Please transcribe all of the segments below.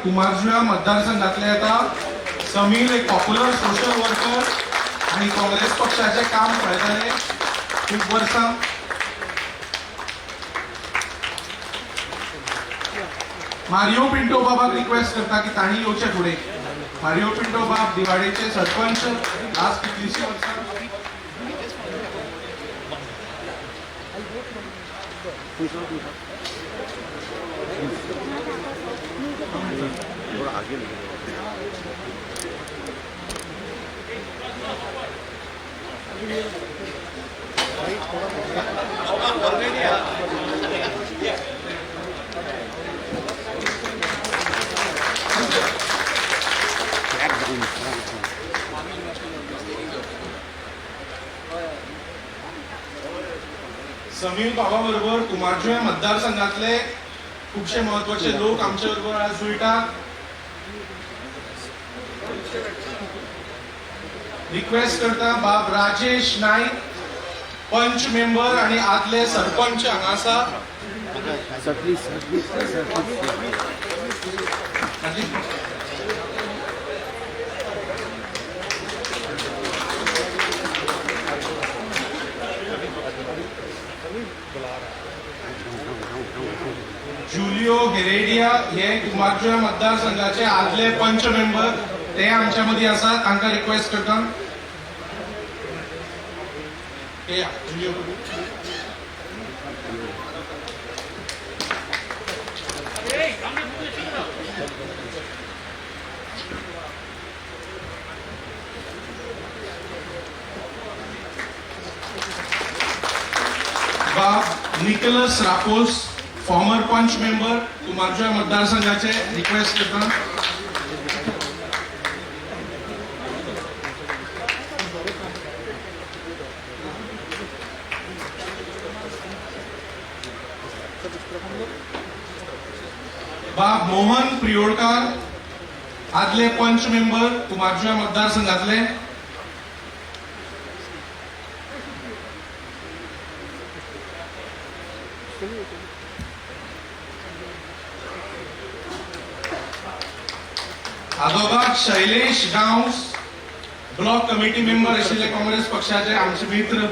कुमारजुव्या मतदारसंघातले आता समीर एक पॉप्युलर सोशल वर्कर आणि काँग्रेस पक्षाचे काम पळयताले खूप वर्सां. मारियो पिंटो बाबाक रिक्वेस्ट करता की ताणी येवचे फुडें. मारियो पिंटो बाब दिवाडेचे सरपंच लास्ट कितलीशी वर्सां. समीर बाबा बरोबर कुमारजुव्या मतदारसंघातले खूपशे महत्वाचे लोक आमच्या बरोबर आज जुळटात. रिक्वेस्ट करता बाब राजेश नाईक पंच मेंबर आणि आदले सरपंच हांगा आसा. जुलियो हेरेडिया हे कुमारजुव्या मतदारसंघाचे आदले पंच मेंबर ते आमच्या मध्ये आसा. तांकां रिक्वेस्ट करता. जुलियो बाब निकोलस रापोस फॉर्मर पंच मेंबर कुमारजुव्या मतदारसंघाचे रिक्वेस्ट करता. बाब मोहन प्रियोडकार आदले पंच मेंबर कुमारजुव्या मतदारसंघातले. आदोबाग Shailesh Gawas block committee member आशिल्ले काँग्रेस पक्षाचे आमचे मित्र.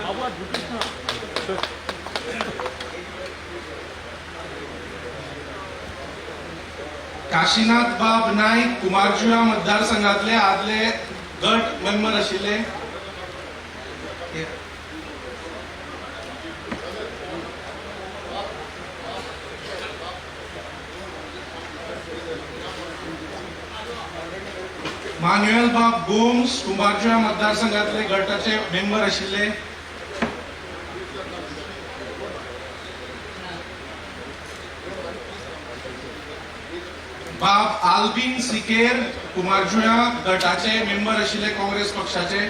काशीनाथ बाब नाईक कुमारजुव्या मतदारसंघातले आदले गट मेंबर आशिल्ले. मान्युएल बाब गोम्स कुमारजुव्या मतदारसंघातले गटाचे मेंबर आशिल्ले. बाब आल्बिन सिकेर कुमारजुव्या गटाचे मेंबर आशिल्ले काँग्रेस पक्षाचे.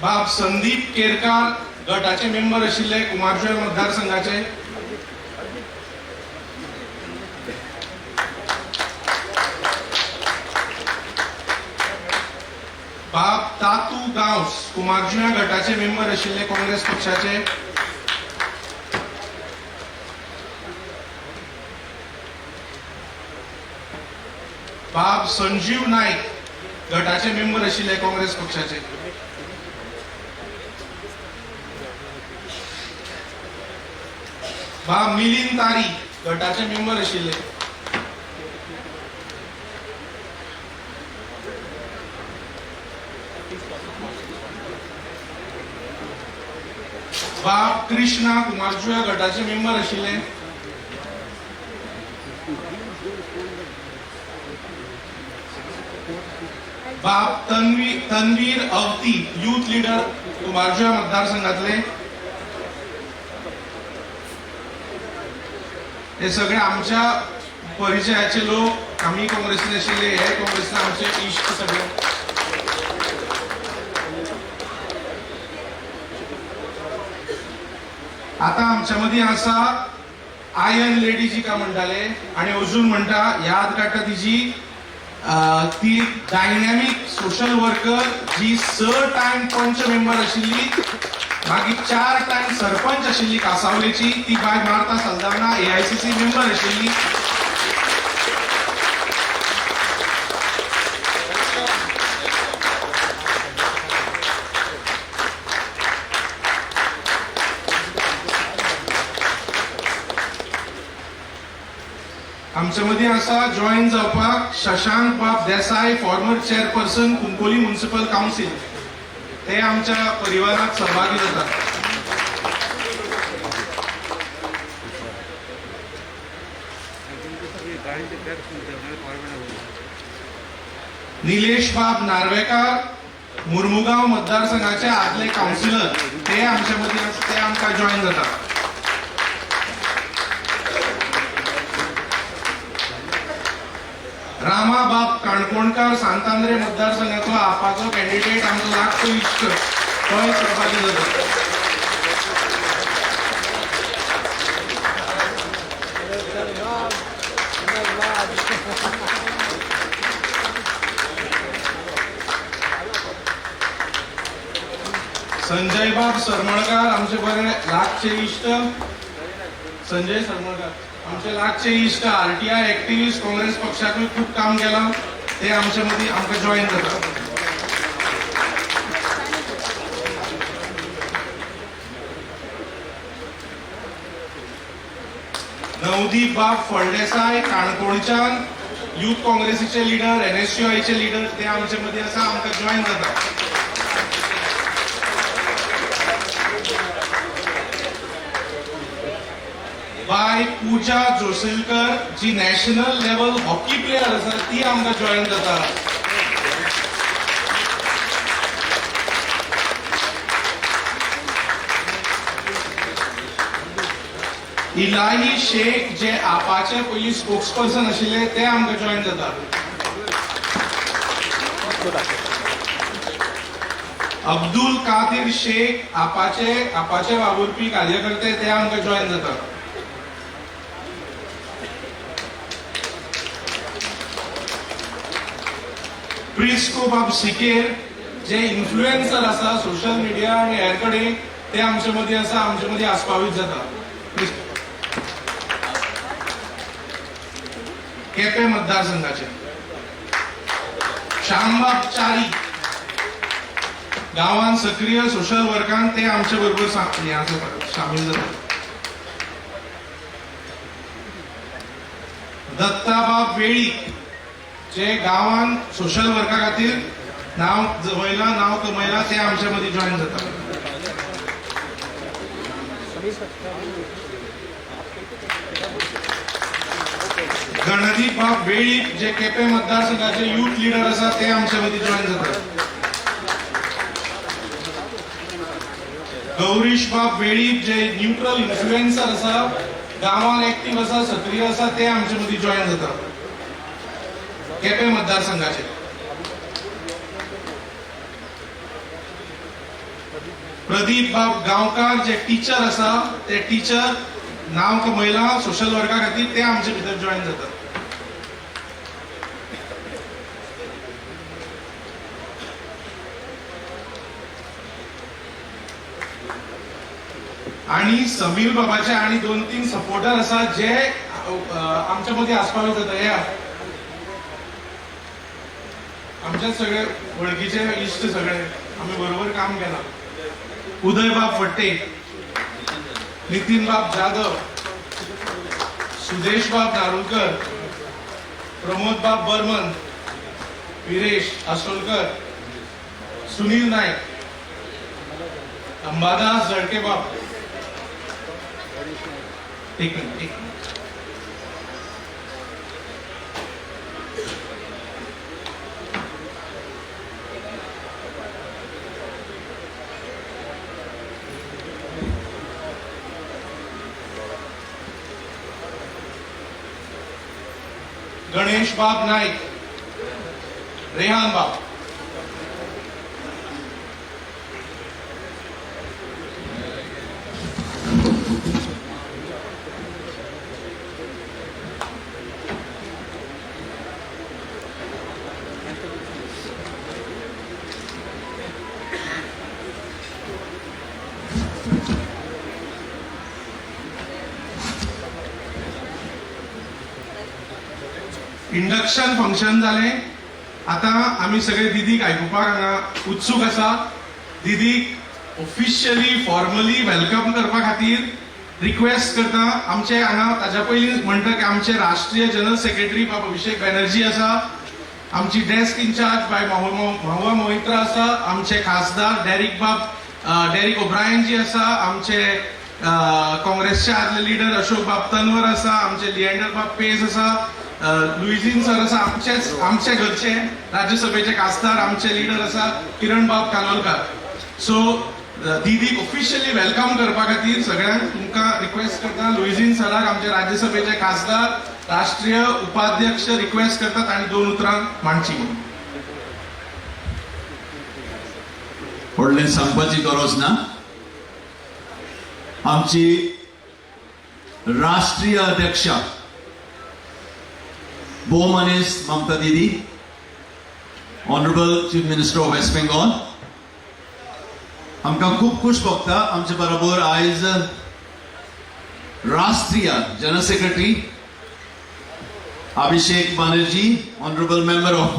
बाब संदीप केरकार गटाचे मेंबर आशिल्ले कुमारजुव्या मतदारसंघाचे. बाब तातू गांवस कुमारजुव्या गटाचे मेंबर आशिल्ले काँग्रेस पक्षाचे. बाब संजीव नाईक गटाचे मेंबर आशिल्ले काँग्रेस पक्षाचे. बाब मिलिंद तारी गटाचे मेंबर आशिल्ले. बाब कृष्णा कुमारजुव्या गटाचे मेंबर आशिल्ले. बाब तन्वीर अवती यूथ लीडर कुमारजुव्या मतदारसंघातले. हे सगळे आमच्या परिचयाचे लोक. आम्ही काँग्रेसीन आशिल्ले, हे काँग्रेसीन आमचे इश्ट सगळे. आता आमच्या मध्ये आसा आयन लेडी जी का म्हणटाले आणि अजून म्हणटा याद काडटा तिची ती डायनॅमिक सोशल वर्कर जी 6 टाइम पंच मेंबर आशिल्ली, मागीर 4 टाइम सरपंच आशिल्ली कासावलेची, ती बाय मार्ता सल्दाना AICC मेंबर आशिल्ली. आमचे मदीं आसा जॉईन जावपाक शशांक बाब Desai, former chairperson Kunkolli municipal council. ते आमच्या परिवारात सहभागी जातात. निलेश बाब नार्वेकार, मुर्मुगांव मतदारसंघाचे आदले काउन्सिलर, ते आमच्या मदीं ते आमकां जॉईन जातात. रामा बाब काणकोणकार, सांतांद्रे मतदारसंघाचो आपाचो कॅन्डिडेट, आमचो लागतो इश्ट, तोय सहभागी जाता. संजय बाब सरमळकार, आमचे बरे लागचे इश्ट. संजय सरमळकार आमचे लागचे इश्ट, RTI ऍक्टिव्हिस्ट, काँग्रेस पक्षातूय खूप काम केलां. ते आमच्या मदीं आमकां जॉईन जातात. नवदीप बाब फळदेसाय, काणकोणच्यान, युथ काँग्रेसीचे लिडर, NSUIचे लिडर, ते आमच्या मदीं आसा, आमकां जॉईन जातात. बाय पूजा जोशीलकर, जी नॅशनल लेवल हॉकी प्लेयर आसा, ती आमकां जॉईन जाता. इलाही शेख, जे आपाचे पयलीं स्पोक्सपर्सन आशिल्ले, ते आमकां जॉईन जाता. अब्दुल कादिर शेख, आपाचे वावुरपी कार्यकर्ते, ते आमकां जॉईन जातात. प्रिस्को बाब सिकेर, जे इन्फ्लुएन्सर आसा सोशल मिडिया आणि हेर कडेन, ते आमचे मदीं आसा, आमचे मदीं आस्पावीत जाता. केपें मतदारसंघाचे श्यामबाब च्यारी, गांवांत सक्रिय सोशल वर्कान, ते आमचे बरोबर शामील जातात. दत्ताबाब वेळी, जे गांवांत सोशल वर्का खातीर नाव कमयला, ते आमच्या मदीं जॉईन जातात. गणदीप बाब वेळी, जे केपें मतदारसंघाचे युथ लिडर आसा, ते आमच्या मदीं जॉईन जातात. गौरीश बाब वेळी, जे न्यूट्रल इन्फ्लुएन्सर आसा, गांवांत एक्टिव्ह आसा, सक्रिय आसा, ते आमच्या मदीं जॉईन जातात. केपें मतदारसंघाचे प्रदीप बाब गांवकार, जे टीचर आसा, ते टीचर नाव कमयला सोशल वर्का खातीर, ते आमचे भितर जॉईन जातात. आणि समीर बाबाचे आणि 2-3 सपोर्टर आसा, जे आमच्या मदीं आस्पावीत जाता. हे आमचे सगळे वळखीचे इश्ट, सगळे आम्ही बरोबर काम केला. उदय बाब फट्टे, नितीन बाब जाधव, सुदेश बाब नारुलकर, प्रमोद बाब बर्मन, विरेश आसोलकर, सुनील नाईक, अंबादास जळके बाब. एक मिनिट. गणेश बाब नाईक, रेहान बाब. इंडक्शन फंक्शन जालें. आता आमी सगळे दिदीक आयकुपाक हांगा उत्सूक आसा. दिदीक ऑफिशियली फॉर्मली वेलकम करपा खातीर रिक्वेस्ट करता. आमचे हांगा ताच्या पयलीं म्हणटा की आमचे राष्ट्रीय जनरल सेक्रेटरी बाब अभिषेक बॅनर्जी आसा, आमची डेस्क इंचार्ज बाय महुआ मोहित्रा आसा, आमचे खासदार डेरिक ओब्रायन जी आसा, आमचे काँग्रेसचे आदले लिडर अशोक बाब तन्वर आसा, आमचे लिएंडर बाब पेज आसा, लुईझीन सर आसा, आमचे घरचे राज्यसभेचे खासदार आमचे लिडर आसा किरण बाब कानोलकार. सो दीदीक ऑफिशियली वेलकम करपा खातीर सगळ्यांक तुमकां रिक्वेस्ट करता. लुईझीन सराक आमचे राज्यसभेचे खासदार राष्ट्रीय उपाध्यक्ष रिक्वेस्ट करतात आनी 2 उतरां मांडची म्हणून. व्हडलें सांगपाची गरज ना. आमची राष्ट्रीय अध्यक्षा भोवमनीस Mamata Didi, honourable chief minister of west Bengal, आमकां खूब खुश भोगता. आमचे बरोबर आयज राष्ट्रीय general secretary Abhishek Banerjee, honourable member of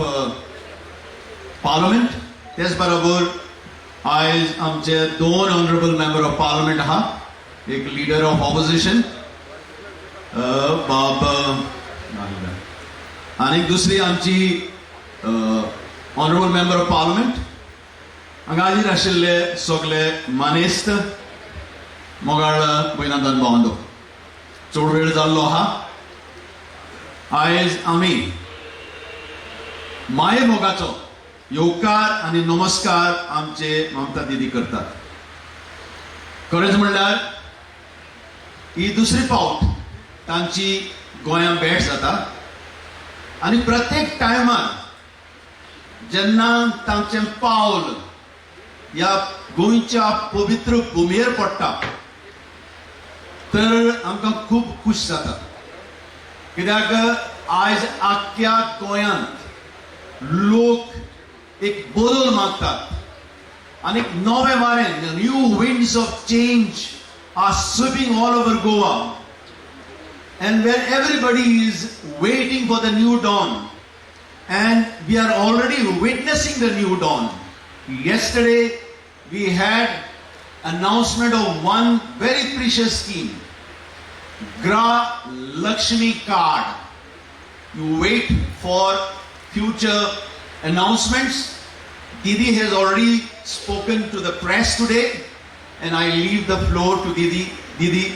parliament. तेच बरोबर आयज आमचे 2 ऑनरेबल मेंबर ऑफ पार्लमेंट आहा. एक लीडर ऑफ ऑपोजिशन बाब आनी दुसरी आमची ऑनरेबल मेंबर ऑफ पार्लमेंट. हांगा हाजीर आशिल्ले सगळे मानेस्त मोगाळ भयणांदन भावंडो, चड वेळ जाल्लो आहा. आयज आमी माये मोगाचो येवकार आनी नमस्कार आमचे ममता दीदी करतात. खरेंच म्हणल्यार ही दुसरी फावट तांची गोंयां भेट जाता आनी प्रत्येक टायमार जेन्ना तांचें पावल ह्या गोंयच्या पवित्र भुमयेर पडटा तर आमकां खूब खूश जाता. कित्याक आयज आख्ख्या गोंयांत लोक एक बदल मागतात आनी एक नवें वारें, new winds of change are sweeping all over Goa, and where everybody is waiting for the new dawn, and we are already witnessing the new dawn. Yesterday we had announcement of one very precious scheme, Gra Lakshmi card. You wait for future announcements. Didi has already spoken to the press today, and I leave the floor to Didi. Didi,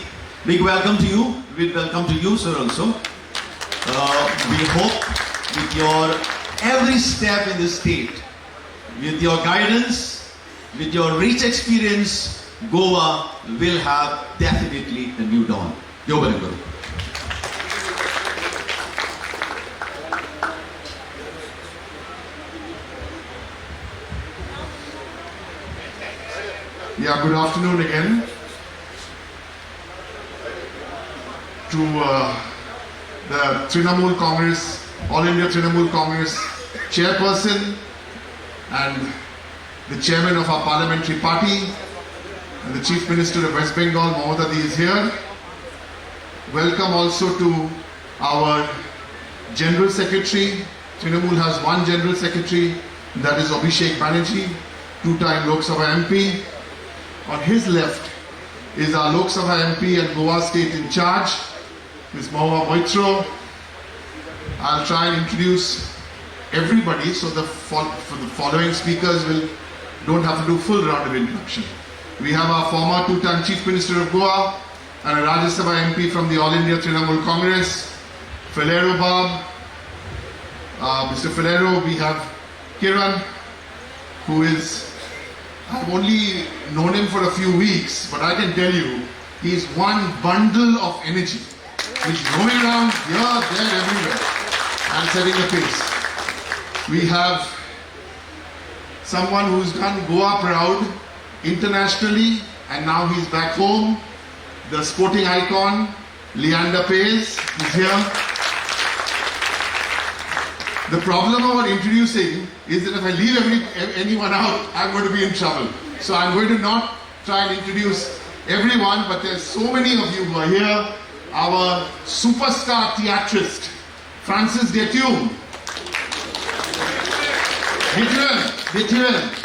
big welcome to you. Big welcome to you, sir, also. We hope with your every step in this state, with your guidance, with your rich experience, Goa will have definitely a new dawn. You're very good. Yeah, good afternoon again. To the Trinamool Congress, All India Trinamool Congress chairperson and the chairman of our parliamentary party and the chief minister of West Bengal, Mamata Didi, is here. Welcome also to our general secretary. Trinamool has one general secretary, that is Abhishek Banerjee, 2-time Lok Sabha MP. On his left is our Lok Sabha MP and Goa state in charge, Ms. Mahua Moitra. I'll try and introduce everybody so the following speakers don't have to do full round of introduction. We have our former 2-time Chief Minister of Goa and a Rajya Sabha MP from the All India Trinamool Congress, Falero Bab. Mr. Falero, we have Kiran, who is, I've only known him for a few weeks, but I can tell you, he's one bundle of energy. He's roaming around here, there, everywhere, and setting the pace. We have someone who's done Goa proud internationally, and now he's back home. The sporting icon, Leander Paes, is here. The problem about introducing is that if I leave anyone out, I'm going to be in trouble. So I'm going to not try and introduce everyone, but there's so many of you who are here. Our superstar theatrist Francis Detium. Detium.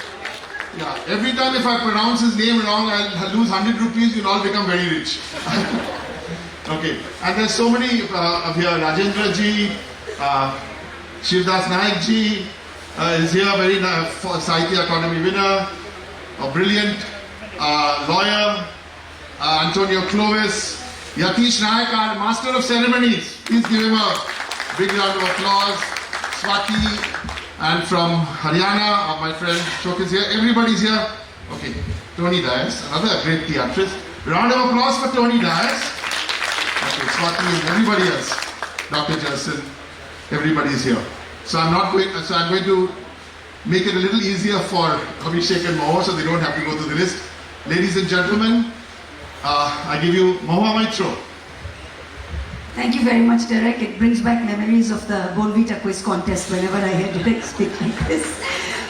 Yeah, every time if I pronounce his name wrong, I'll lose 100 rupees, you'll all become very rich. Okay, and there's so many here, Rajendra ji, Shivdas Naik ji is here, very nice, Sahitya Academy winner, a brilliant lawyer, Antonio Clovis, Yatish Naik, our master of ceremonies. Please give him a big round of applause. Swati, and from Haryana, my friend Shok is here. Everybody's here. Okay, Tony Dias, another great theatrist. Round of applause for Tony Dias. Okay, Swati and everybody else. Dr. Jason, everybody's here. So I'm going to make it a little easier for Abhishek and Moho so they don't have to go through the list. Ladies and gentlemen, I give you Moho Maitro. Thank you very much, Derek. It brings back memories of the Bonvita quiz contest whenever I hear Derek speak like this.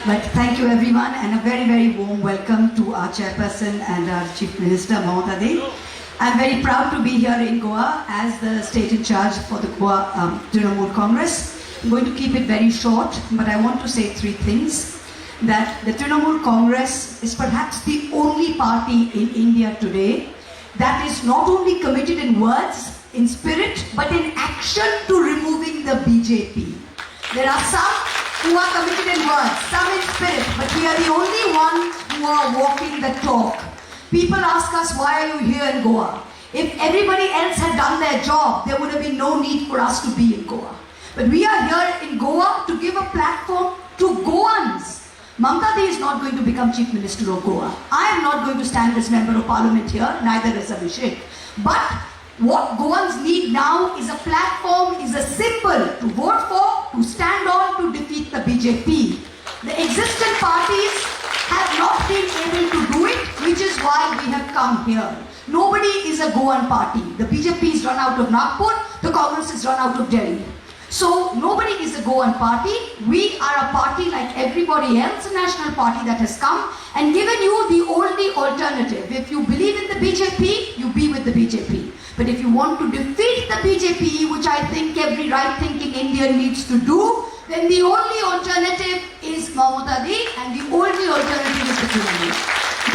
But thank you everyone, and a very, very warm welcome to our chairperson and our Chief Minister, Mamata Deo. I'm very proud to be here in Goa as the state in charge for the Goa Trinamool Congress. I'm going to keep it very short, but I want to say three things. That the Trinamool Congress is perhaps the only party in India today that is not only committed in words, in spirit, but in action to removing the BJP. There are some who are committed in words, some in spirit, but we are the only ones who are walking the talk. People ask us, why are you here in Goa? If everybody else had done their job, there would have been no need for us to be in Goa. But we are here in Goa to give a platform to Goans. Mamata Deo is not going to become Chief Minister of Goa. I am not going to stand as Member of Parliament here, neither is Abhishek. But what Goans need now is a platform, is a symbol to vote for, to stand on, to defeat the BJP. The existing parties have not been able to do it, which is why we have come here. Nobody is a Goan party. The BJP is run out of Nagpur, the Congress is run out of Delhi. So nobody is a Goan party. We are a party like everybody else, a national party that has come and given you the only alternative. If you believe in the BJP, you be with the BJP. But if you want to defeat the BJP, which I think every right-thinking Indian needs to do, then the only alternative is Mamata Deo, and the only alternative is the Trinamool.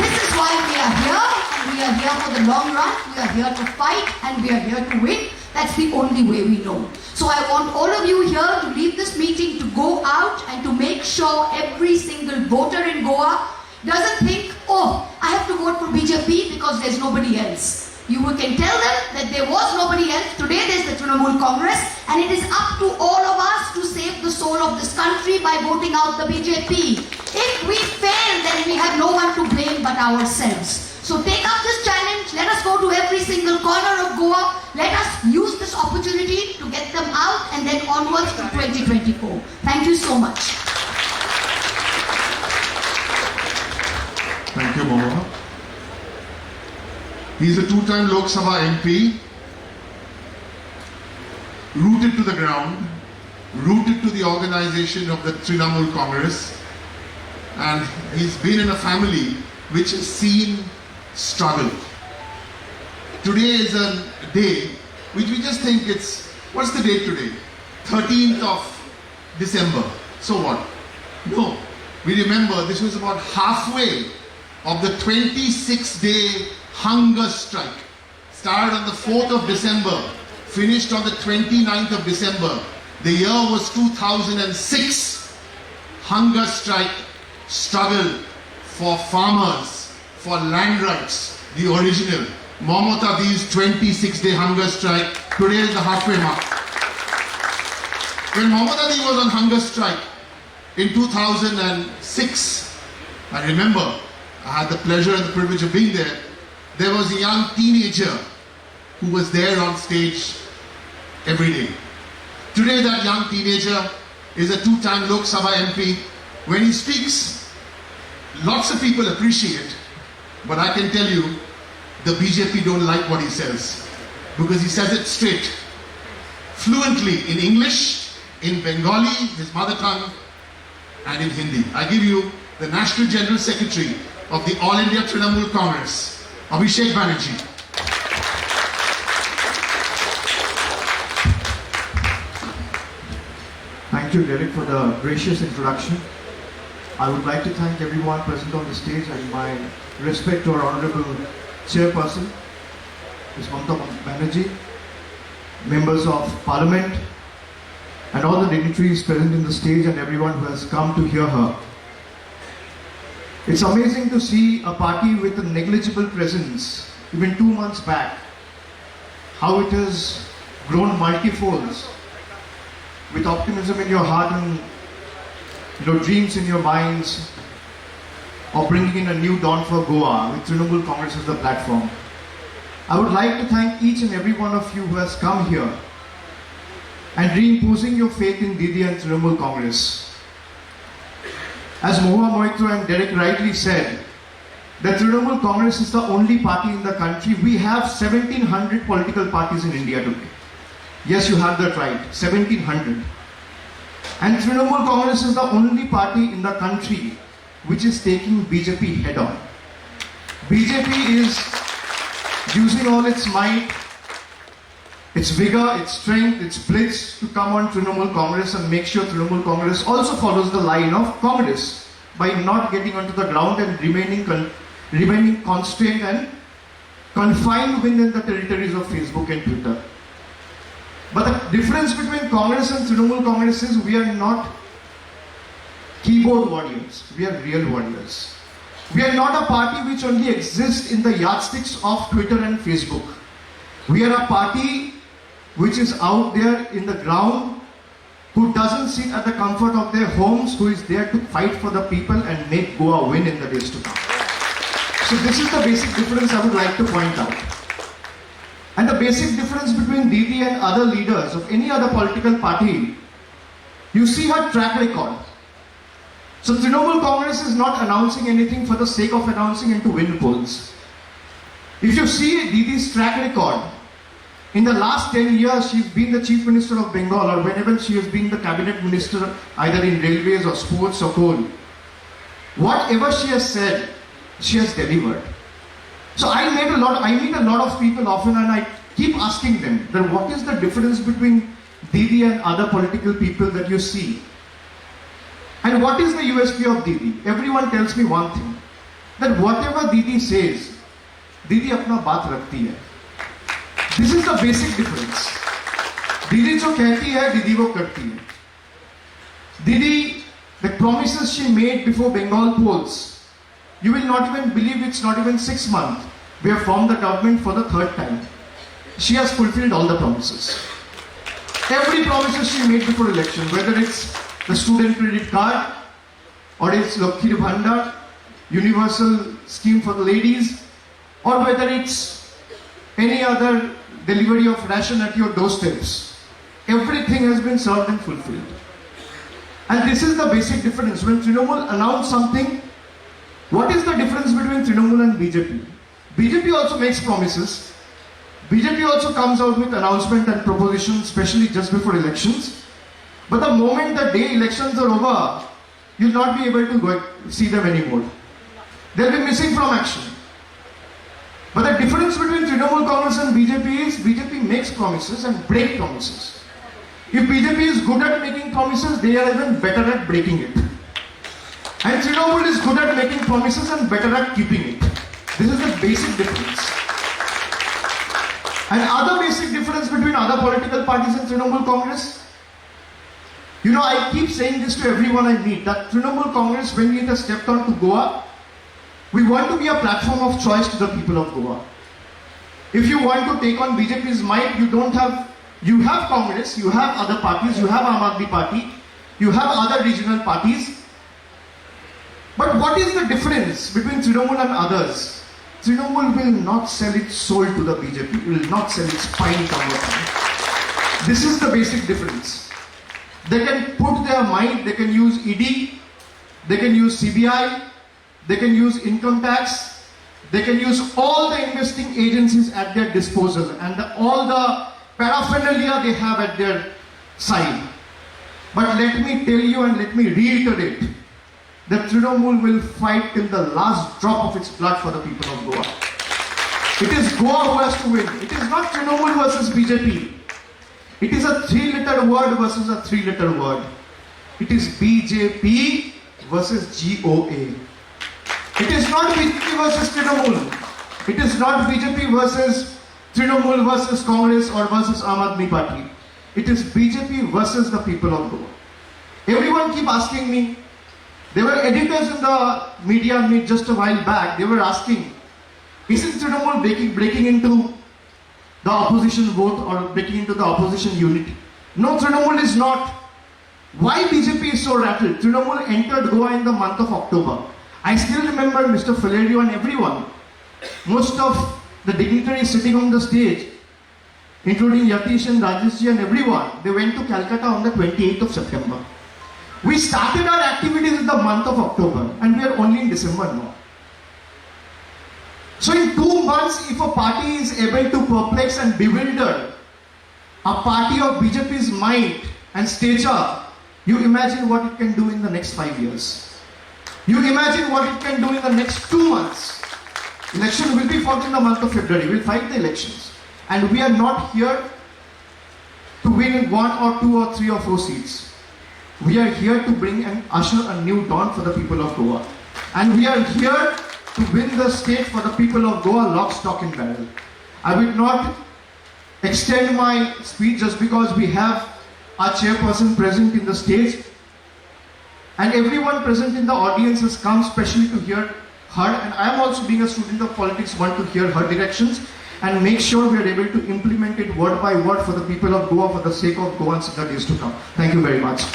This is why we are here, and we are here for the long run. We are here to fight, and we are here to win. That's the only way we know. So I want all of you here to leave this meeting to go out and to make sure every single voter in Goa doesn't think, oh, I have to vote for BJP because there's nobody else. You can tell them that there was nobody else. Today there's the Trinamool Congress, and it is up to all of us to save the soul of this country by voting out the BJP. If we fail, then we have no one to blame but ourselves. So take up this challenge. Let us go to every single corner of Goa. Let us use this opportunity to get them out and then onwards to 2024. Thank you so much. Thank you, Moho. He's a two-time Lok Sabha MP, rooted to the ground, rooted to the organization of the Trinamool Congress, and he's been in a family which has seen struggle. Today is a day which we just think it's, what's the date today? 13th of December. So what? No. We remember this was about halfway of the 26-day hunger strike. Started on the 4th of December, finished on the 29th of December. The year was 2006. Hunger strike, struggle for farmers, for land rights, the original. Mamata Deo's 26-day hunger strike. Today is the halfway mark. When Mamata Deo was on hunger strike in 2006, I remember I had the pleasure and the privilege of being there. There was a young teenager who was there on stage every day. Today that young teenager is a two-time Lok Sabha MP. When he speaks, lots of people appreciate, but I can tell you, the BJP don't like what he says, because he says it straight, fluently in English, in Bengali, his mother tongue, and in Hindi. I give you the National General Secretary of the All India Trinamool Congress, Abhishek Banerjee. thank you, Derek, for the gracious introduction. I would like to thank everyone present on the stage and my respect to our Honorable Chairperson, Ms. Mamata Banerjee, members of Parliament, and all the dignitaries present in the stage and everyone who has come to hear her. It's amazing to see a party with a negligible presence even 2 months back, how it has grown multifolds with optimism in your heart and dreams in your minds of bringing in a new dawn for Goa with Trinamool Congress as the platform. I would like to thank each and every one of you who has come here and reimposing your faith in Didi and Trinamool Congress. As Mohua Moitro and Derek rightly said, the Trinamool Congress is the only party in the country. We have 1700 political parties in India today. Yes, you have that right, 1700. And Trinamool Congress is the only party in the country which is taking BJP head on. BJP is using all its might, its vigor, its strength, its blitz to come on Trinamool Congress and make sure Trinamool Congress also follows the line of Congress by not getting onto the ground and remaining constrained and confined within the territories of Facebook and Twitter. But the difference between Congress and Trinamool Congress is we are not keyboard warriors, we are real warriors. We are not a party which only exists in the yardsticks of Twitter and Facebook. We are a party which is out there in the ground, who doesn't sit at the comfort of their homes, who is there to fight for the people and make Goa win in the days to come. So this is the basic difference I would like to point out. And the basic difference between Didi and other leaders of any other political party, you see her track record. So Trinamool Congress is not announcing anything for the sake of announcing and to win polls. If you see Didi's track record, in the last 10 years, she's been the Chief Minister of Bengal, or whenever she has been the Cabinet Minister, either in railways or sports or coal. Whatever she has said, she has delivered. So I meet a lot of people often, and I keep asking them that what is the difference between Didi and other political people that you see? And what is the USP of Didi? Everyone tells me one thing, that whatever Didi says, Didi apna baat rakhti hai. This is the basic difference. Didi jo kehti hai, Didi wo karti hai. Didi, the promises she made before Bengal polls, you will not even believe it's not even 6 months. We have formed the government for the 3rd time. She has fulfilled all the promises. Every promises she made before election, whether it's the student credit card, or it's Lakshmi Bhandar, universal scheme for the ladies, or whether it's any other delivery of ration at your doorsteps. Everything has been served and fulfilled. And this is the basic difference. When Trinamool announced something, what is the difference between Trinamool and BJP? BJP also makes promises. BJP also comes out with announcement and propositions, especially just before elections. But the moment the day elections are over, you'll not be able to go see them anymore. They'll be missing from action. But the difference between Trinamool Congress and BJP is BJP makes promises and breaks promises. If BJP is good at making promises, they are even better at breaking it. And Trinamool is good at making promises and better at keeping it. This is the basic difference. And other basic difference between other political parties and Trinamool Congress, I keep saying this to everyone I meet, that Trinamool Congress, when we have stepped on to Goa, we want to be a platform of choice to the people of Goa. If you want to take on BJP's might, you have Congress, you have other parties, you have Aam Aadmi Party, you have other regional parties. But what is the difference between Trinamool and others? Trinamool will not sell its soul to the BJP, it will not sell its spine to our. This is the basic difference. They can put their might, they can use ED, they can use CBI, they can use income tax, they can use all the investing agencies at their disposal and all the paraphernalia they have at their side. But let me tell you and let me reiterate that Trinamool will fight till the last drop of its blood for the people of Goa. It is Goa who has to win. It is not Trinamool versus BJP. It is a 3-letter word versus a 3-letter word. It is BJP versus GOA. It is not BJP versus Trinamool. It is not BJP versus Trinamool versus Congress or versus Aam Aadmi Party. It is BJP versus the people of Goa. Everyone keep asking me. There were editors in the media meet just a while back. They were asking, isn't Trinamool breaking into the opposition vote or breaking into the opposition unity? No, Trinamool is not. Why BJP is so rattled? Trinamool entered Goa in the month of October. I still remember Mr. Valerio and everyone. Most of the dignitaries sitting on the stage, including Yatish and Rajeshji and everyone, they went to Calcutta on the 28th of September. We started our activities in the month of October and we are only in December now. So in 2 months, if a party is able to perplex and bewilder a party of BJP's might and stature, you imagine what it can do in the next 5 years. You imagine what it can do in the next 2 months. Election will be fought in the month of February. We'll fight the elections. And we are not here to win 1 or 2 or 3 or 4 seats. We are here to bring and usher a new dawn for the people of Goa. And we are here to win the state for the people of Goa, lock, stock and barrel. I will not extend my speech just because we have our chairperson present in the stage. And everyone present in the audience has come specially to hear her. And I am also, being a student of politics, want to hear her directions and make sure we are able to implement it word by word for the people of Goa, for the sake of Goans in the days to come. Thank you very much.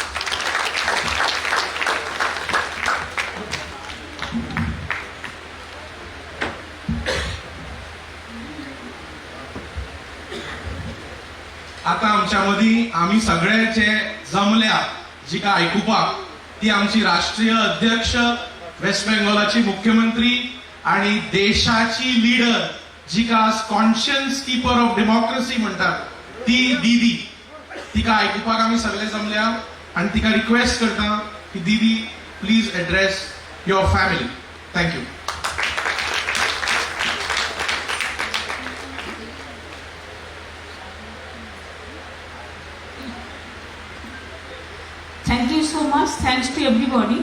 आता आमच्या मदी आम्ही सगळे जे जमल्या जी का आयकुपाक ती आमची राष्ट्रीय अध्यक्ष, वेस्ट बेंगॉलाची मुख्यमंत्री आणि देशाची लीडर जी का कॉन्शियन्स कीपर ऑफ डेमोक्रेसी म्हणतात ती दीदी, तिका आयकुपाक आम्ही सगळे जमल्या आणि तिका रिक्वेस्ट करता की दीदी please address your family. Thank you. Thank you so much. Thanks to everybody.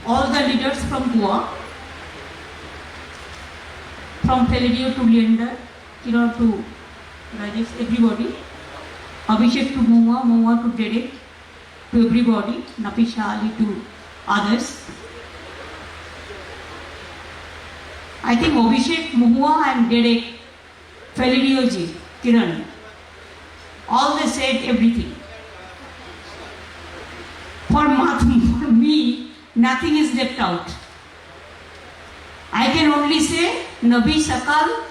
All the leaders from Goa, from Valerio to Leander, Kiran to Rajesh, everybody. Abhishek to Moa to Derek, to everybody, Nafisha Ali to others. I think Abhishek, Mohua and Derek, Valerio ji, Kiran, all they said everything. For me, nothing is left out. I can only say, Nabi Sakal,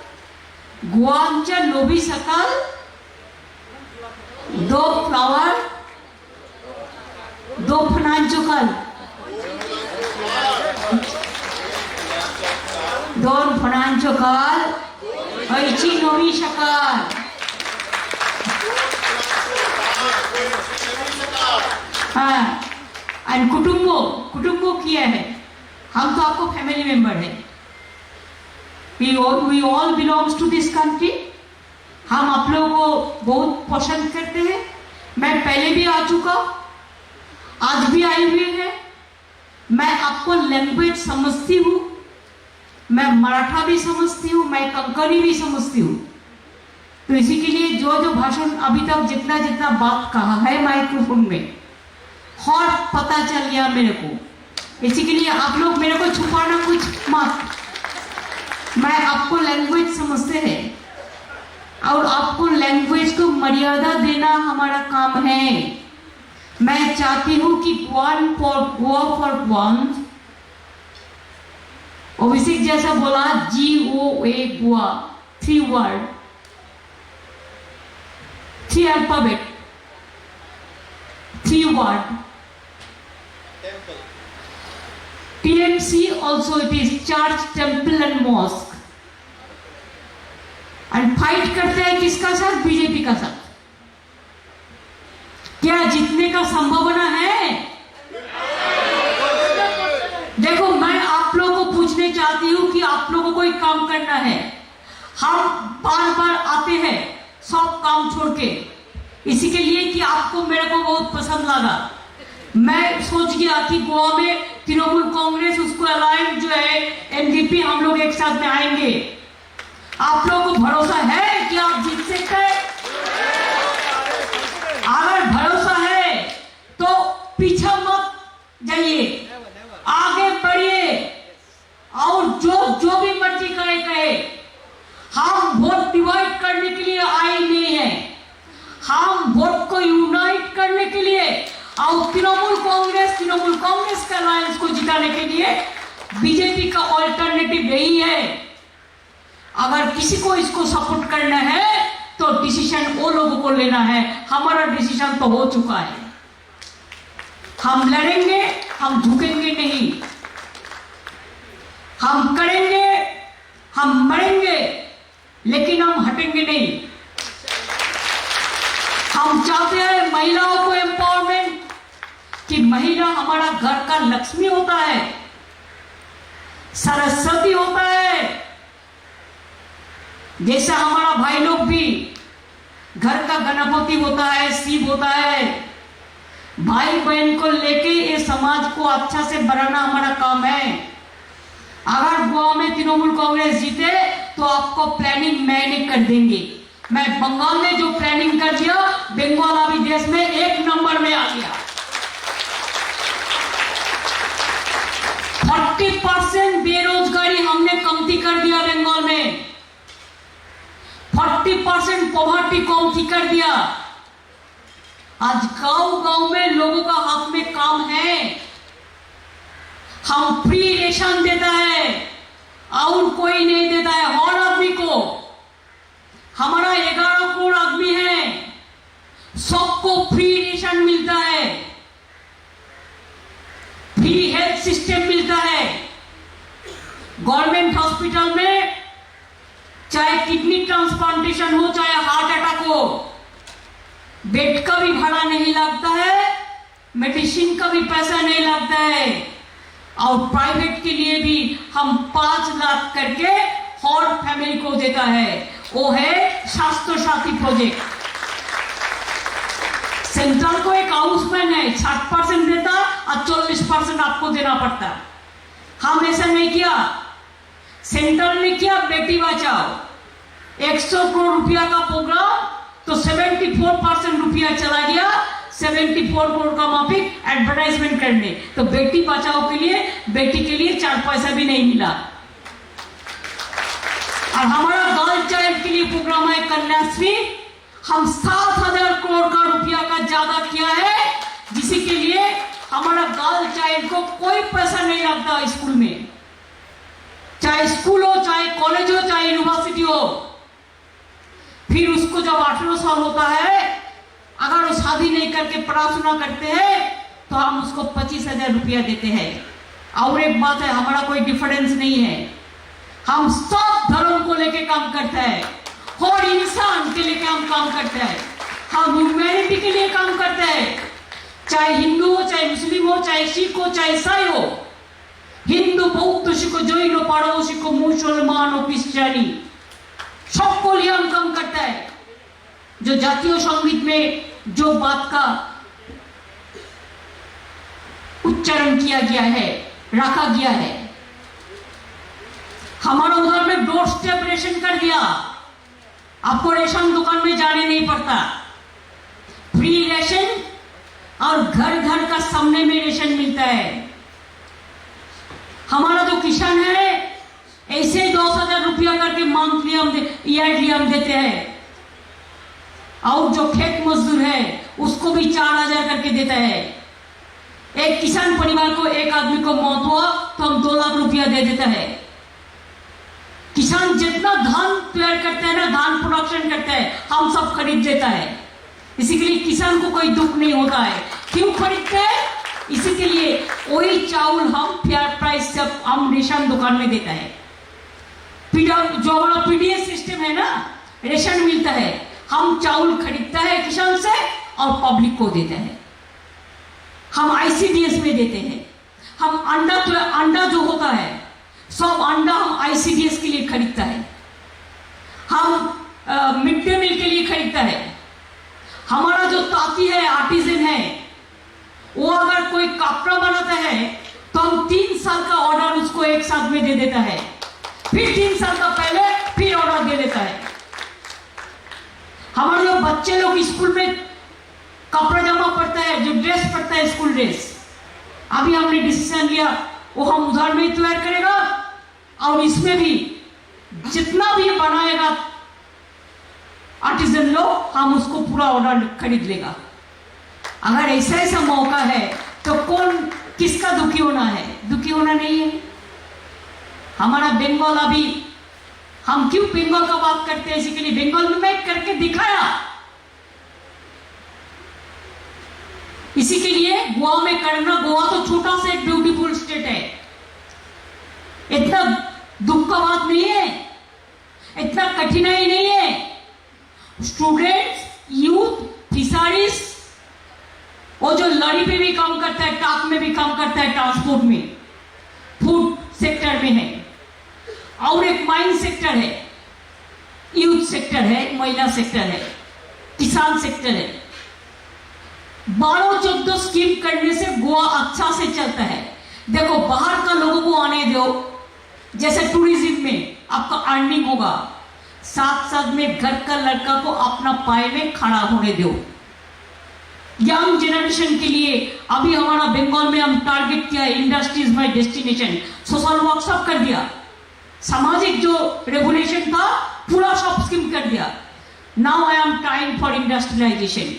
Goancha Nobi Sakal, Do flower, Do Phananchokal. दोन फणांचो काल हयची नवी सकाळ. हाँ, और कुटुंबो किया है. हम तो आपको फैमिली मेंबर है. We all belongs to this country. हम आप लोगों को बहुत पसंद करते हैं. मैं पहले भी आ चुका, आज भी आई हुई है. मैं आपको लैंग्वेज समझती हूँ, मैं मराठा भी समझती हूँ, मैं कंकड़ी भी समझती हूँ. तो इसी के लिए जो भाषण अभी तक जितना बात कहा है माइक्रोफोन में, और पता चल गया मेरे को. इसी के लिए आप लोग मेरे को छुपाना कुछ मत. मैं आपको लैंग्वेज समझते हैं और आपको लैंग्वेज को मर्यादा देना हमारा काम है. मैं चाहती हूँ कि one for Goa for one. Abhishek जैसा बोला GOA Goa, 3 word, 3 alphabet, 3 word. TMC also it is church, temple and mosque. and fight करते हैं किसका साथ? बीजेपी का साथ. क्या जीतने का संभावना है? देखो, मैं आप लोगों को पूछने चाहती हूँ कि आप लोगों को एक काम करना है। हम बार बार आते हैं सब काम छोड़ के, इसी के लिए कि आपको मेरे को बहुत पसंद लगा। मैं सोच गया कि गोवा में तृणमूल कांग्रेस उसको अलायंस जो है एनडीपी, हम लोग एक साथ में आएंगे। आप लोगों को भरोसा है कि आप जीत सकते हैं? अगर भरोसा है तो पीछे मत जाइए, आगे बढ़िए और जो भी मर्जी कहे। हम वोट डिवाइड करने के लिए आए नहीं है, हम वोट को यूनाइट करने के लिए और तृणमूल कांग्रेस का अलायंस को जिताने के लिए बीजेपी का ऑल्टरनेटिव यही है। अगर किसी को इसको सपोर्ट करना है तो डिसीजन वो लोगों को लेना है, हमारा डिसीजन तो हो चुका है। हम लड़ेंगे, हम झुकेंगे नहीं, हम करेंगे, हम मरेंगे, लेकिन हम हटेंगे नहीं। हम चाहते हैं महिलाओं को एम्पावरमेंट, कि महिला हमारा घर का लक्ष्मी होता है, सरस्वती होता है। जैसा हमारा भाई लोग भी घर का गणपति होता है, शिव होता है। भाई बहन को लेके ये समाज को अच्छा से बढ़ाना हमारा काम है। अगर गोवा में तृणमूल कांग्रेस जीते तो आपको प्लानिंग मैंने कर देंगे। मैं बंगाल में जो प्लानिंग कर दिया, बंगाल अभी देश में 1 नंबर में आ गया। 40% बेरोजगारी हमने कमती कर दिया बंगाल में, 40% पॉवर्टी कमती कर दिया। आज गांव में लोगों का हाथ में काम है। हम फ्री रेशन देता है और कोई नहीं देता है हर आदमी को। हमारा 11 करोड़ आदमी है, सबको फ्री रेशन मिलता है, फ्री हेल्थ सिस्टम मिलता है। गवर्नमेंट हॉस्पिटल में चाहे किडनी ट्रांसप्लांटेशन हो, चाहे हार्ट अटैक हो, बेड का भी भाड़ा नहीं लगता है, मेडिसिन का भी पैसा नहीं लगता है। और प्राइवेट के लिए भी हम 5 लाख करके हर फैमिली को देता है। वो है स्वास्थ्य साथी प्रोजेक्ट। सेंट्रल को एक हाउसमैन है, 60% देता और 40% आपको देना पड़ता। हम ऐसा नहीं किया। सेंट्रल ने किया बेटी बचाओ, 100 करोड़ रुपया का प्रोग्राम, तो 74% रुपया चला गया 74 करोड़ का माफिक एडवर्टाइजमेंट करने। तो बेटी बचाओ के लिए, बेटी के लिए 4 पैसा भी नहीं मिला। और हमारा गर्ल चाइल्ड के लिए प्रोग्राम है कन्याश्री, हम 7,000 करोड़ का रुपया का ज्यादा किया है, जिसी के लिए हमारा गर्ल चाइल्ड को कोई पैसा नहीं लगता स्कूल में, चाहे स्कूल हो, चाहे कॉलेज हो, चाहे यूनिवर्सिटी हो। फिर उसको जब 18 साल होता है, अगर वो शादी नहीं करके पढ़ाशुना करते हैं तो हम उसको 25,000 रुपया देते हैं। और एक बात है, हमारा कोई डिफरेंस नहीं है, हम सब धर्म को लेके काम करते हैं, हर इंसान के लेके हम काम करते हैं, हम ह्यूमैनिटी के लिए काम करते हैं। चाहे हिंदू हो, चाहे मुस्लिम हो, चाहे सिख हो, चाहे ईसाई हो, हिंदू, बौद्ध, सिख, जैन, पारसी, मुसलमान और क्रिश्चियनी, सबको लिए हम काम करता है। जो जातीय संगीत में जो बात का उच्चारण किया गया है, रखा गया है, हमारा उधर में डोर स्टेप रेशन कर दिया। आपको रेशन दुकान में जाने नहीं पड़ता, फ्री रेशन, और घर घर का सामने में रेशन मिलता है। हमारा जो किसान है ऐसे 10,000 रुपया करके मंथली हम ईयरली हम देते हैं। और जो खेत मजदूर है उसको भी 4,000 करके देता है। एक किसान परिवार को, एक आदमी को मौत हुआ तो हम 2 लाख रुपया दे देता है। किसान जितना धान तैयार करता है ना, धान प्रोडक्शन करता है, हम सब खरीद देता है। इसी के लिए किसान को कोई दुख नहीं होता है। क्यों खरीदते हैं? इसी के लिए वही चावल हम फेयर प्राइस से हम रेशन दुकान में देता है। जो हमारा पीडीएस सिस्टम है ना, रेशन मिलता है, हम चावल खरीदता है किसान से और पब्लिक को देता है। हम आईसीडीएस में देते हैं। हम अंडा जो होता है सब अंडा हम ICDS के लिए खरीदता है, हम मिड डे मील के लिए खरीदता है। हमारा जो ताती है, आर्टिजन है, वो अगर कोई कपड़ा बनाता है तो हम 3 साल का ऑर्डर उसको एक साथ में दे देता है, फिर 3 साल का पहले फिर ऑर्डर दे देता है। हमारे जो बच्चे लोग स्कूल में कपड़ा जमा पड़ता है, जो ड्रेस पड़ता है, स्कूल ड्रेस, अभी हमने डिसीजन लिया वो हम उधार में ही तैयार करेगा, और इसमें भी जितना भी बनाएगा आर्टिजन लोग, हम उसको पूरा ऑर्डर खरीद लेगा। अगर ऐसा ऐसा मौका है तो कौन किसका दुखी होना है? दुखी होना नहीं है। हमारा बंगाल, अभी हम क्यों बंगाल का बात करते हैं? इसी के लिए बंगाल में मैं करके दिखाया, इसी के लिए गोवा में करना। गोवा तो छोटा सा एक ब्यूटीफुल स्टेट है, इतना दुख का बात नहीं है, इतना कठिनाई नहीं है। स्टूडेंट्स, यूथ, फिशरीज, वो जो लड़ी पे भी काम करता है, टाक में भी काम करता है, ट्रांसपोर्ट में, फूड सेक्टर में है, और एक माइन सेक्टर है, यूथ सेक्टर है, महिला सेक्टर है, किसान सेक्टर है। 12-14 स्कीम करने से गोवा अच्छा से चलता है। देखो, बाहर का लोगों को आने दो, जैसे टूरिज्म में आपका अर्निंग होगा, साथ साथ में घर का लड़का को अपना पाए में खड़ा होने दो। यंग जनरेशन के लिए अभी हमारा बंगाल में हम टारगेट किया, industries my destination, social workshop कर दिया, सामाजिक जो रेगुलेशन था पूरा सब स्कीम कर दिया। Now I am trying for industrialisation.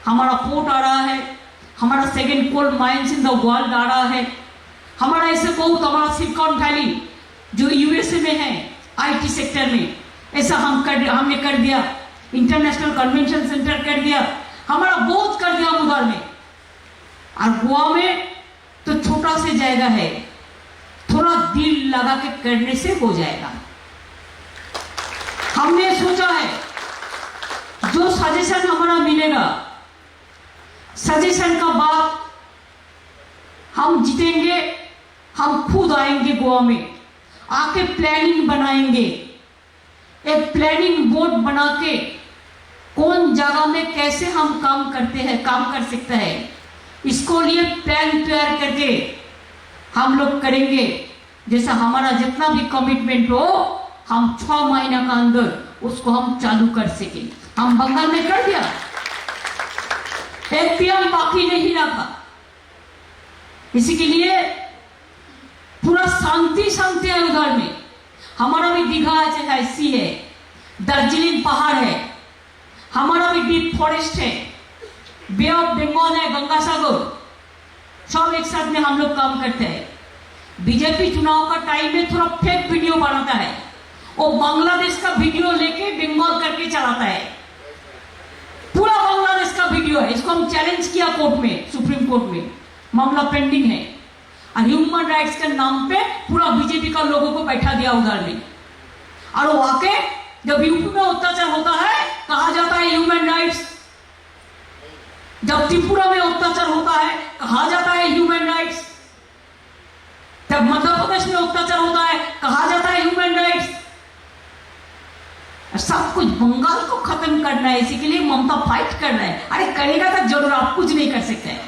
हमारा पोर्ट आ रहा है, हमारा second coal mines in the world आ रहा है, हमारा ऐसे बहुत, हमारा सिलिकॉन वैली जो USA में है IT सेक्टर में, ऐसा हमने कर दिया, इंटरनेशनल कन्वेंशन सेंटर कर दिया, हमारा बहुत कर दिया उधर में। और गोवा में तो छोटा से जगह है, थोड़ा दिल लगा के करने से हो जाएगा। हमने सोचा है जो सजेशन हमारा मिलेगा, सजेशन का बाद हम जीतेंगे, हम खुद आएंगे गोवा में, आके प्लानिंग बनाएंगे, एक प्लानिंग बोर्ड बना के कौन जगह में कैसे हम काम करते हैं, काम कर सकते हैं, इसको लिए प्लान तैयार करके हम लोग करेंगे। जैसा हमारा जितना भी कमिटमेंट हो, हम 6 महीना का अंदर उसको हम चालू कर सके। हम बंगाल में कर दिया, एक भी हम बाकी नहीं रखा। इसी के लिए पूरा शांति शांति है उधर में। हमारा भी दीघा है, सी है, दार्जिलिंग पहाड़ है, हमारा भी डीप फॉरेस्ट है, बे ऑफ बंगाल है, गंगा सागर, सब एक साथ में हम लोग काम करते हैं। बीजेपी चुनाव का टाइम में थोड़ा फेक वीडियो बनाता है, वो बांग्लादेश का वीडियो लेके बंगाल करके चलाता है, पूरा बांग्लादेश का वीडियो है। इसको हम चैलेंज किया कोर्ट में, सुप्रीम कोर्ट में मामला पेंडिंग है, और ह्यूमन राइट्स के नाम पे पूरा बीजेपी का लोगों को बैठा दिया उधर में। और वो आके जब यूपी में अत्याचार होता है कहा जाता है ह्यूमन राइट्स, जब त्रिपुरा में अत्याचार होता है कहा जाता है ह्यूमन राइट्स, जब मध्य प्रदेश में अत्याचार होता है कहा जाता है ह्यूमन राइट्स। सब कुछ बंगाल को खत्म करना है, इसी के लिए ममता फाइट कर रहा है। अरे करेगा तो जरूर, आप कुछ नहीं कर सकते।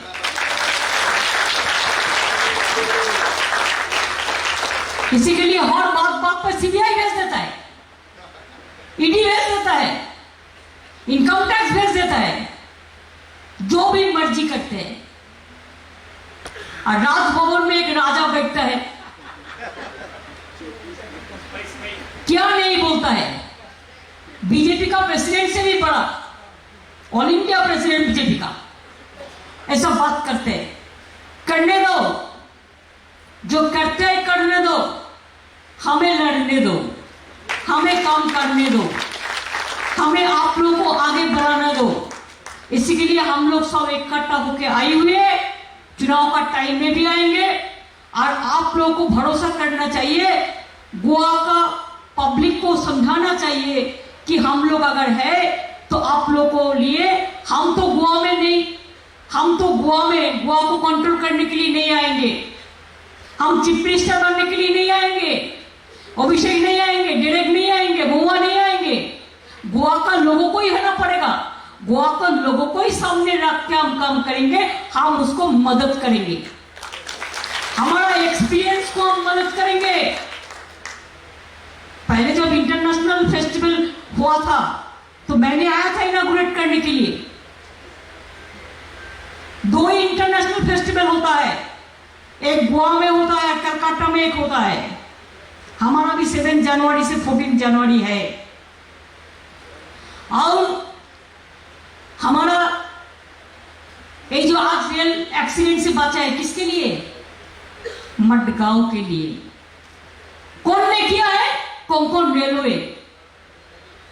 इसी के लिए हर बात पर CBI भेज देता है, ED भेज देता है, इनकम टैक्स भेज देता है, जो भी मर्जी करते हैं। और राजभवन में एक राजा बैठता है, क्या नहीं बोलता है, बीजेपी का प्रेसिडेंट से भी बड़ा, ऑल इंडिया प्रेसिडेंट बीजेपी का, ऐसा बात करते हैं। करने दो, जो करते हैं करने दो, हमें लड़ने दो, हमें काम करने दो, हमें आप लोगों को आगे बढ़ाने दो। इसी के लिए हम लोग सब इकट्ठा होकर आए हुए, चुनाव का टाइम में भी आएंगे। और आप लोगों को भरोसा करना चाहिए, गोवा का पब्लिक को समझाना चाहिए कि हम लोग अगर है तो आप लोगों को लिए, हम तो गोवा में नहीं, हम तो गोवा को कंट्रोल करने के लिए नहीं आएंगे, हम चीफ मिनिस्टर बनने के लिए नहीं आएंगे, अभिषेक नहीं आएंगे, डेरेक नहीं आएंगे, गोवा नहीं आएंगे। गोवा का लोगों को ही होना पड़ेगा। गोवा का लोगों को ही सामने रख के हम काम करेंगे, हम उसको मदद करेंगे, हमारा एक्सपीरियंस को हम मदद करेंगे। पहले जब इंटरनेशनल फेस्टिवल हुआ था तो मैंने आया था इनॉग्रेट करने के लिए। 2 ही इंटरनेशनल फेस्टिवल होता है, एक गोवा में होता है, कलकत्ता में एक होता है। हमारा भी 7 जनवरी से 14 जनवरी है। और हमारा ये जो आज रेल एक्सीडेंट से बचा है, किसके लिए? मडगांव के लिए। कौन ने किया है? कोंकण रेलवे।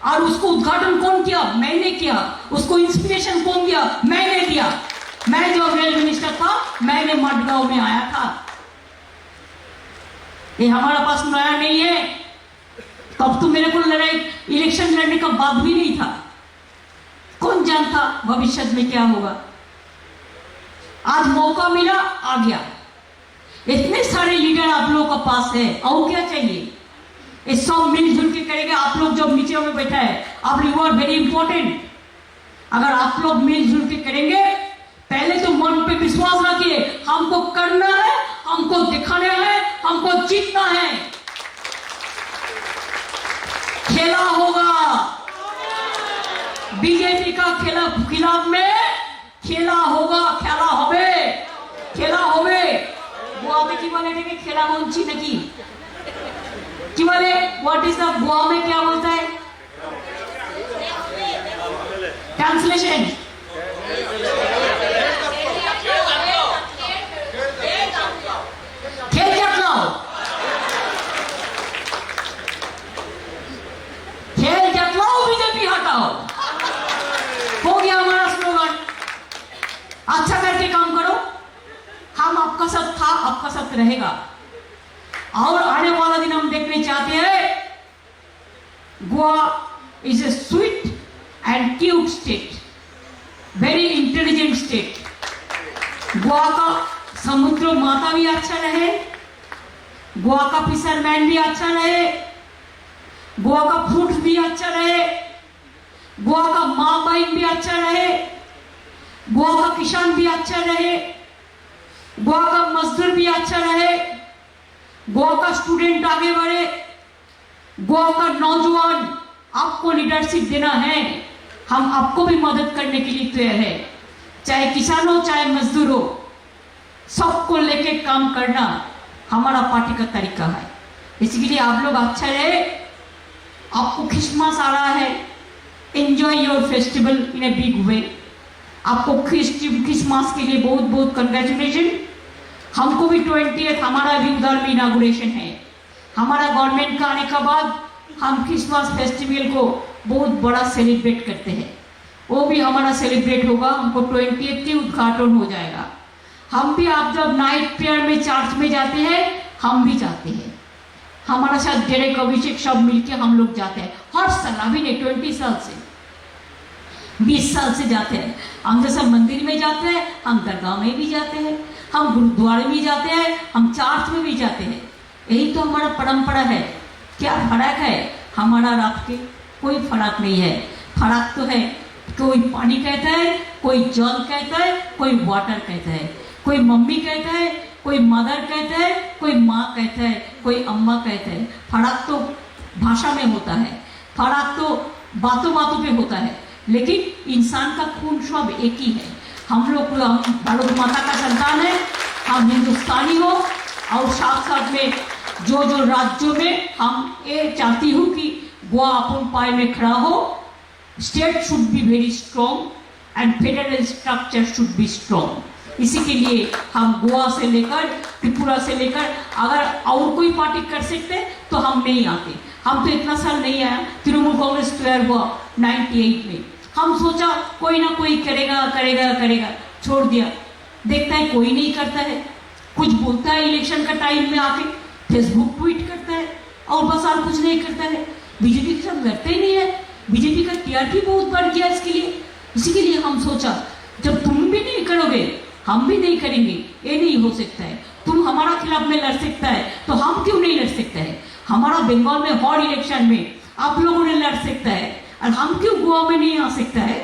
और उसको उद्घाटन कौन किया? मैंने किया। उसको इंस्पिरेशन कौन दिया? मैंने दिया। मैं जो रेल मिनिस्टर था, मैंने मडगांव में आया था। ये हमारा पास नया नहीं है। तब तो मेरे को लड़ाई इलेक्शन लड़ने का बात भी नहीं था। कौन जानता भविष्य में क्या होगा। आज मौका मिला, आ गया। इतने सारे लीडर आप लोगों का पास है, और क्या चाहिए? ये सब मिलजुल के करेंगे। आप लोग जो नीचे में बैठा है, आप यू आर वेरी इंपॉर्टेंट। अगर आप लोग मिलजुल के करेंगे, पहले तो मन पे विश्वास रखिए, हमको करना है, हमको दिखाना है, हमको जीतना है। खेला होगा बीजेपी का खिलाफ में, खेला होगा, खेला होबे, खेला होबे। गोवा में की बोले थे कि खेला होंची नकी की बोले, व्हाट इज द गोवा में क्या बोलता है? ट्रांसलेशन। खेल जतलाओ, खेल जतलाओ, बीजेपी हटाओ। हो गया हमारा स्लोगन। अच्छा करके काम करो, हम आपका साथ था, आपका साथ रहेगा। और आने वाला दिन हम देखने चाहते हैं, Goa is a sweet and cute state, very intelligent state. Goa का समुद्र माता भी अच्छा रहे, गोवा का फिशरमैन भी अच्छा रहे, गोवा का फ्रूट भी अच्छा रहे, गोवा का माँ बहन भी अच्छा रहे, गोवा का किसान भी अच्छा रहे, गोवा का मजदूर भी अच्छा रहे, गोवा का स्टूडेंट आगे बढ़े, गोवा का नौजवान आपको लीडरशिप देना है। हम आपको भी मदद करने के लिए तैयार है, चाहे किसान हो चाहे मजदूर हो, सबको लेके काम करना हमारा पार्टी का तरीका है। इसके लिए आप लोग अच्छा रहे। आपको क्रिसमस आ रहा है, enjoy your festival in a big way. आपको क्रिसमस के लिए बहुत बहुत कंग्रेचुलेशन। हमको भी 20th हमारा भी उधर में इनागुरेशन है। हमारा गवर्नमेंट का आने के बाद हम क्रिसमस फेस्टिवल को बहुत बड़ा सेलिब्रेट करते हैं, वो भी हमारा सेलिब्रेट होगा। हमको 20th की उद्घाटन हो जाएगा। हम भी, आप जब नाइट प्रेयर में चर्च में जाते हैं, हम भी जाते हैं। हमारा साथ डेरेक, अभिषेक सब मिलके हम लोग जाते हैं हर साल। अभी नहीं, 20 साल से, 20 साल से जाते हैं। हम जैसा मंदिर में जाते हैं, हम दरगाह में भी जाते हैं, हम गुरुद्वारे में जाते हैं, हम चर्च में भी जाते हैं। यही तो हमारा परंपरा है। क्या फर्क है हमारा और आपके? कोई फर्क नहीं है। फर्क तो है, कोई पानी कहता है, कोई जल कहता है, कोई वाटर कहता है, कोई मम्मी कहता है, कोई मदर कहता है, कोई माँ कहता है, कोई अम्मा कहता है। फर्क तो भाषा में होता है, फर्क तो बातों बातों पे होता है, लेकिन इंसान का खून सब एक ही है। हम लोग, हम भारत माता का संतान है, हम हिंदुस्तानी हो। और साथ साथ में जो जो राज्यों में हम ये चाहती हूँ कि गोवा अपन पाए में खड़ा हो। State should be very strong and federal structure should be strong. इसी के लिए हम गोवा से लेकर त्रिपुरा से लेकर, अगर और कोई पार्टी कर सकते तो हम नहीं आते। हम तो इतना साल नहीं आया। तृणमूल कांग्रेस तैयार हुआ 98 में। हम सोचा कोई ना कोई करेगा करेगा करेगा, छोड़ दिया। देखता है कोई नहीं करता है। कुछ बोलता है इलेक्शन का टाइम में आके, फेसबुक ट्वीट करता है और बस और कुछ नहीं करता है। बीजेपी के साथ लड़ते ही नहीं है। बीजेपी का टीआरपी बहुत बढ़ गया इसके लिए। इसी के लिए हम सोचा जब तुम भी नहीं करोगे हम भी नहीं करेंगे, ये नहीं हो सकता है। तुम क्यों हमारा खिलाफ में लड़ सकता है तो हम क्यों नहीं लड़ सकते हैं? हमारा बंगाल में हर इलेक्शन में आप लोगों ने लड़ सकता है और हम क्यों गोवा में नहीं आ सकता है?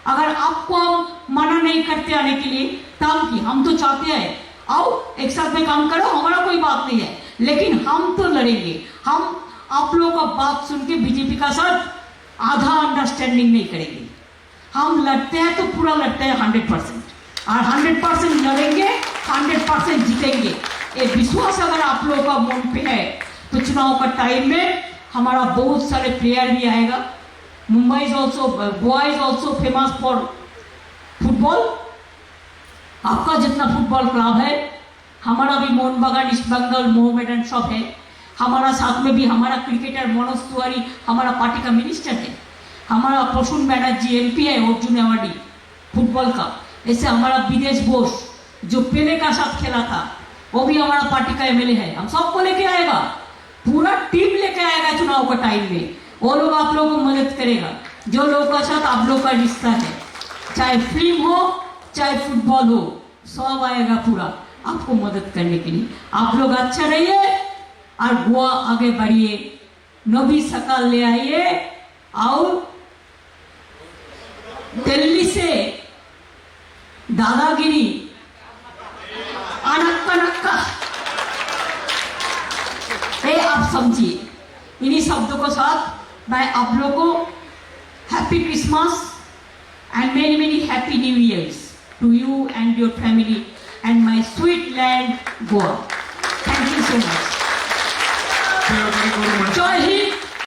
अगर आपको हम मना नहीं करते आने के लिए काम की, हम तो चाहते हैं आओ एक साथ में काम करो, हमारा कोई बात नहीं है, लेकिन हम तो लड़ेंगे। हम आप लोगों का बात सुन के बीजेपी का साथ आधा अंडरस्टैंडिंग नहीं करेंगे। हम लड़ते हैं तो पूरा लड़ते हैं 100% और 100% लड़ेंगे, 100% जीतेंगे। ये विश्वास अगर आप लोगों का मन पे है तो चुनाव का टाइम में हमारा बहुत सारे प्लेयर भी आएगा। Mumbai is also, Goa is also famous for football. आपका जितना फुटबॉल क्लब है, हमारा भी मोहन बागान ईस्ट बंगाल मोहम्मदन शॉप है। हमारा साथ में भी हमारा क्रिकेटर मनोज तिवारी हमारा पार्टी का मिनिस्टर है। हमारा प्रसून बैनर्जी एमपी है अर्जुन अवार्डी फुटबॉल का। ऐसे हमारा विदेश बोस जो पेले का साथ खेला था वो भी हमारा पार्टी का एमएलए है। हम सबको लेके आएगा, पूरा टीम लेके आएगा चुनाव का टाइम में। वो लोग आप लोगों को मदद करेगा, जो लोगों का साथ आप लोग का रिश्ता है, चाहे फिल्म हो चाहे फुटबॉल हो, सब आएगा पूरा आपको मदद करने के लिए। आप लोग अच्छा रहिए और गोवा आगे बढ़िए, नवी सकाल ले आइए और दिल्ली से दादागिरी अनक्का नक्का ये आप समझिए। इन्हीं शब्दों के साथ मैं आप लोगों को happy Christmas and many happy new years to you and your family and my sweet land Goa. Thank you so much. सेवेकरी करू म्हणतात. Jai Hind.